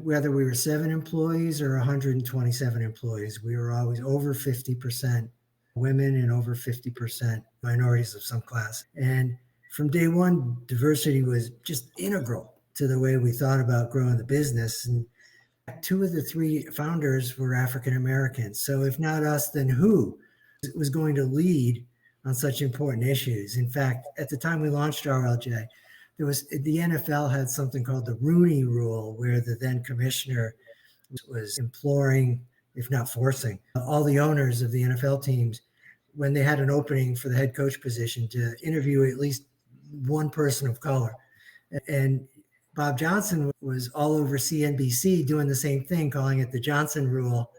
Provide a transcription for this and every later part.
whether we were 7 employees or 127 employees, we were always over 50% women and over 50% minorities of some class. And from day one, diversity was just integral to the way we thought about growing the business. And 2 of the 3 founders were African Americans. So if not us, then who was going to lead on such important issues? In fact, at the time we launched RLJ, the NFL had something called the Rooney Rule, where the then commissioner was imploring, if not forcing, all the owners of the NFL teams, when they had an opening for the head coach position, to interview at least one person of color. And Bob Johnson was all over CNBC doing the same thing, calling it the Johnson Rule,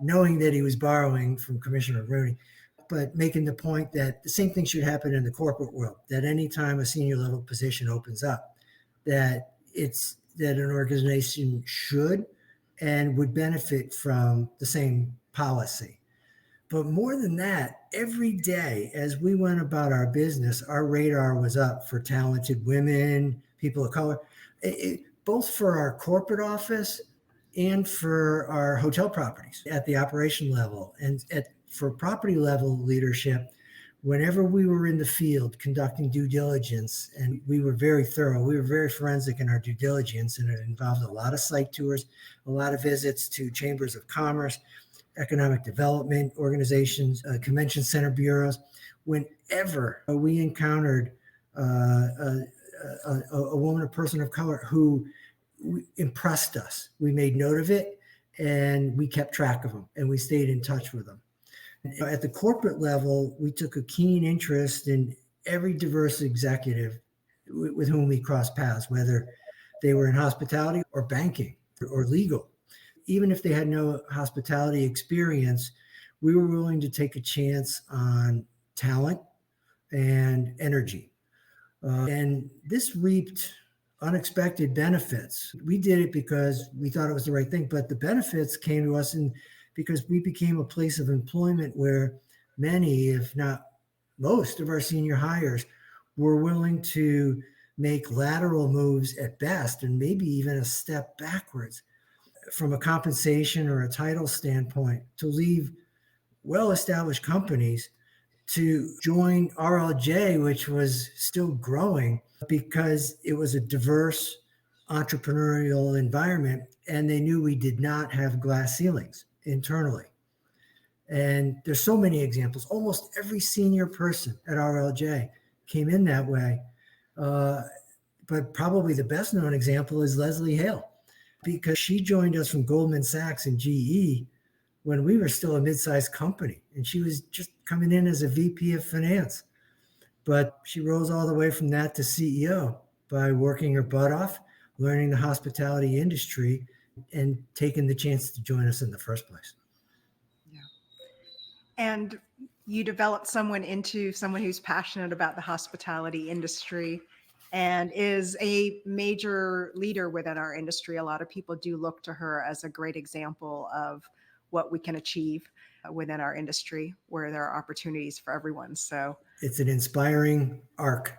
knowing that he was borrowing from Commissioner Rooney, but making the point that the same thing should happen in the corporate world, that anytime a senior level position opens up, that an organization should and would benefit from the same policy. But more than that, every day as we went about our business, our radar was up for talented women, people of color, both for our corporate office and for our hotel properties at the operation level. And for property level leadership, whenever we were in the field conducting due diligence, and we were very thorough, we were very forensic in our due diligence, and it involved a lot of site tours, a lot of visits to chambers of commerce, economic development organizations, convention center bureaus. Whenever we encountered a woman or person of color who impressed us, we made note of it, and we kept track of them, and we stayed in touch with them. At the corporate level, we took a keen interest in every diverse executive with whom we crossed paths, whether they were in hospitality or banking or legal. Even if they had no hospitality experience, we were willing to take a chance on talent and energy. And this reaped unexpected benefits. We did it because we thought it was the right thing, but the benefits came to us because we became a place of employment where many, if not most, of our senior hires were willing to make lateral moves at best, and maybe even a step backwards from a compensation or a title standpoint, to leave well-established companies to join RLJ, which was still growing because it was a diverse entrepreneurial environment, and they knew we did not have glass ceilings internally. And there's so many examples. Almost every senior person at RLJ came in that way. But probably the best known example is Leslie Hale, because she joined us from Goldman Sachs and GE when we were still a mid-sized company. And she was just coming in as a VP of finance. But she rose all the way from that to CEO by working her butt off, learning the hospitality industry, and taking the chance to join us in the first place. Yeah. And you developed someone into someone who's passionate about the hospitality industry and is a major leader within our industry. A lot of people do look to her as a great example of what we can achieve within our industry, where there are opportunities for everyone. So it's an inspiring arc